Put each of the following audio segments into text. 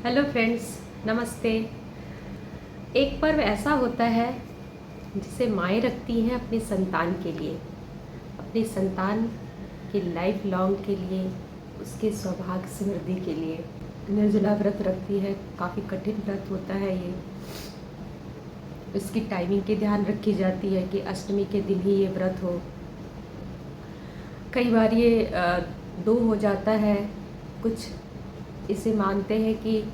Hello friends, नमस्ते। एक पर्व ऐसा होता है जिसे माएँ रखती हैं अपने संतान के लिए, अपनी संतान के लाइफ लॉन्ग के लिए, उसके सौभाग्य समृद्धि के लिए निर्जला व्रत रखती है। काफ़ी कठिन व्रत होता है ये। इसकी टाइमिंग की ध्यान रखी जाती है कि अष्टमी के दिन ही ये व्रत हो। कई बार ये दो हो जाता है। कुछ इसे मानते हैं कि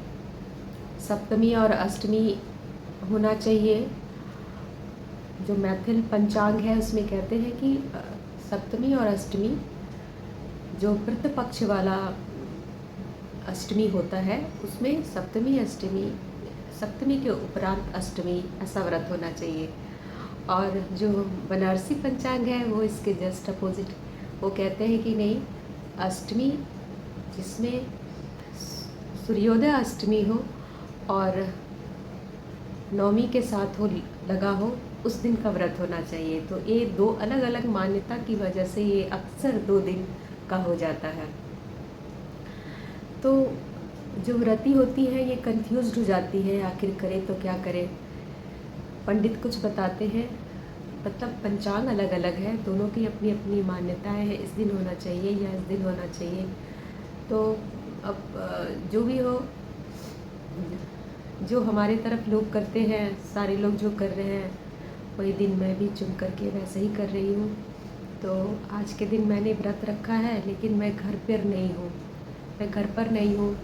सप्तमी और अष्टमी होना चाहिए। जो मैथिल पंचांग है उसमें कहते हैं कि सप्तमी और अष्टमी, जो कृत पक्ष वाला अष्टमी होता है उसमें सप्तमी के उपरांत अष्टमी, ऐसा व्रत होना चाहिए। और जो बनारसी पंचांग है वो इसके जस्ट अपोजिट, वो कहते हैं कि नहीं, अष्टमी जिसमें सूर्योदय अष्टमी हो और नवमी के साथ हो लगा हो, उस दिन का व्रत होना चाहिए। तो ये दो अलग अलग मान्यता की वजह से ये अक्सर 2 दिन का हो जाता है। तो जो व्रती होती है ये कंफ्यूज्ड हो जाती है, आखिर करे तो क्या करे। पंडित कुछ बताते हैं, मतलब पंचांग अलग अलग है, दोनों की अपनी अपनी मान्यताएं हैं, इस दिन होना चाहिए या इस दिन होना चाहिए। तो अब जो भी हो, जो हमारे तरफ लोग करते हैं, सारे लोग जो कर रहे हैं वही दिन मैं भी चुन करके वैसे ही कर रही हूँ। तो आज के दिन मैंने व्रत रखा है, लेकिन मैं घर पर नहीं हूँ। मैं घर पर नहीं हूँ।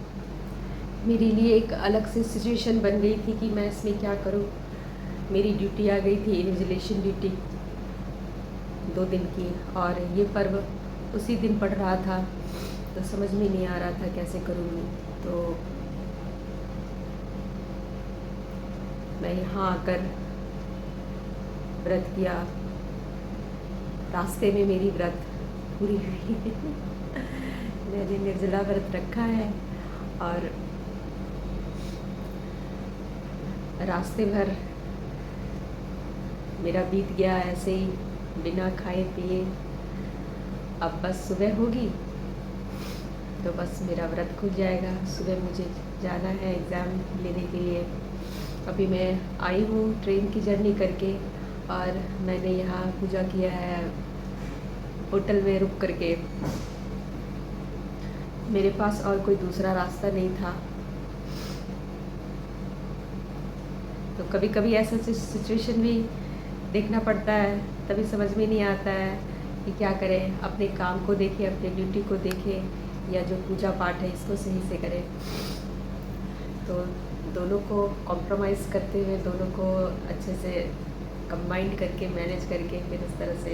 मेरे लिए एक अलग से सिचुएशन बन गई थी कि मैं इसमें क्या करूँ। मेरी ड्यूटी आ गई थी, इन्विजिलेशन ड्यूटी 2 दिन की, और ये पर्व उसी दिन पड़ रहा था। तो समझ में नहीं आ रहा था कैसे करूँगी। तो मैं यहाँ आकर व्रत किया। रास्ते में मेरी व्रत पूरी हुई। मैंने निर्जला व्रत रखा है और रास्ते भर मेरा बीत गया ऐसे ही, बिना खाए पिए। अब बस सुबह होगी तो बस मेरा व्रत खुल जाएगा। सुबह मुझे जाना है एग्ज़ाम लेने के लिए। अभी मैं आई हूँ ट्रेन की जर्नी करके, और मैंने यहाँ पूजा किया है होटल में रुक करके। मेरे पास और कोई दूसरा रास्ता नहीं था। तो कभी कभी ऐसा सिचुएशन भी देखना पड़ता है, तभी समझ में नहीं आता है कि क्या करें। अपने काम को देखें, अपने ड्यूटी को देखें, या जो पूजा पाठ है इसको सही से करें। तो दोनों को कॉम्प्रोमाइज़ करते हुए, दोनों को अच्छे से कंबाइंड करके, मैनेज करके, फिर इस तरह से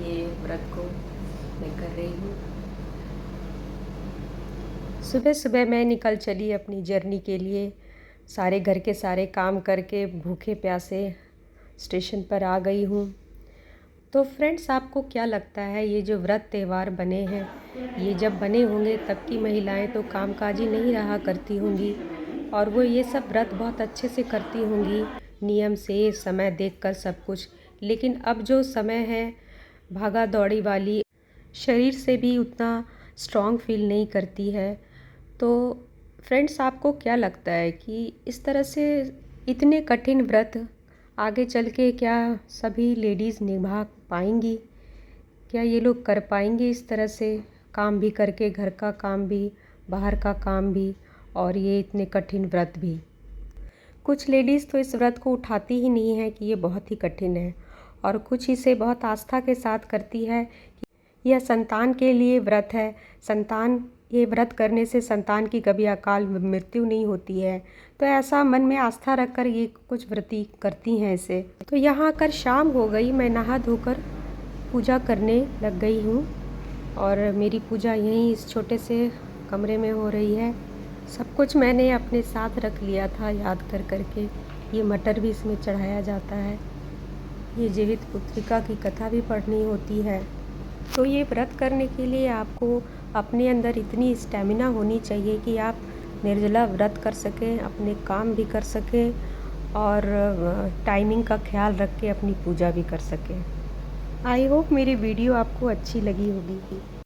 ये व्रत को मैं कर रही हूँ। सुबह सुबह मैं निकल चली अपनी जर्नी के लिए। सारे घर के सारे काम करके भूखे प्यासे स्टेशन पर आ गई हूँ। तो फ्रेंड्स, आपको क्या लगता है, ये जो व्रत त्यौहार बने हैं, ये जब बने होंगे तब की महिलाएं तो कामकाजी नहीं रहा करती होंगी, और वो ये सब व्रत बहुत अच्छे से करती होंगी, नियम से, समय देखकर सब कुछ। लेकिन अब जो समय है भागा दौड़ी वाली, शरीर से भी उतना स्ट्रॉन्ग फील नहीं करती है। तो फ्रेंड्स, आपको क्या लगता है कि इस तरह से इतने कठिन व्रत आगे चल के क्या सभी लेडीज़ निभा पाएंगी? क्या ये लोग कर पाएंगे इस तरह से, काम भी करके, घर का काम भी, बाहर का काम भी, और ये इतने कठिन व्रत भी? कुछ लेडीज़ तो इस व्रत को उठाती ही नहीं है कि ये बहुत ही कठिन है, और कुछ इसे बहुत आस्था के साथ करती है कि यह संतान के लिए व्रत है। संतान, ये व्रत करने से संतान की कभी अकाल मृत्यु नहीं होती है। तो ऐसा मन में आस्था रखकर ये कुछ व्रती करती हैं इसे। तो यहाँ आकर शाम हो गई, मैं नहा धोकर पूजा करने लग गई हूँ, और मेरी पूजा यहीं इस छोटे से कमरे में हो रही है। सब कुछ मैंने अपने साथ रख लिया था याद कर करके। ये मटर भी इसमें चढ़ाया जाता है। ये जीवित पुत्रिका की कथा भी पढ़नी होती है। तो ये व्रत करने के लिए आपको अपने अंदर इतनी स्टेमिना होनी चाहिए कि आप निर्जला व्रत कर सकें, अपने काम भी कर सकें, और टाइमिंग का ख्याल रख के अपनी पूजा भी कर सकें। आई होप मेरी वीडियो आपको अच्छी लगी होगी।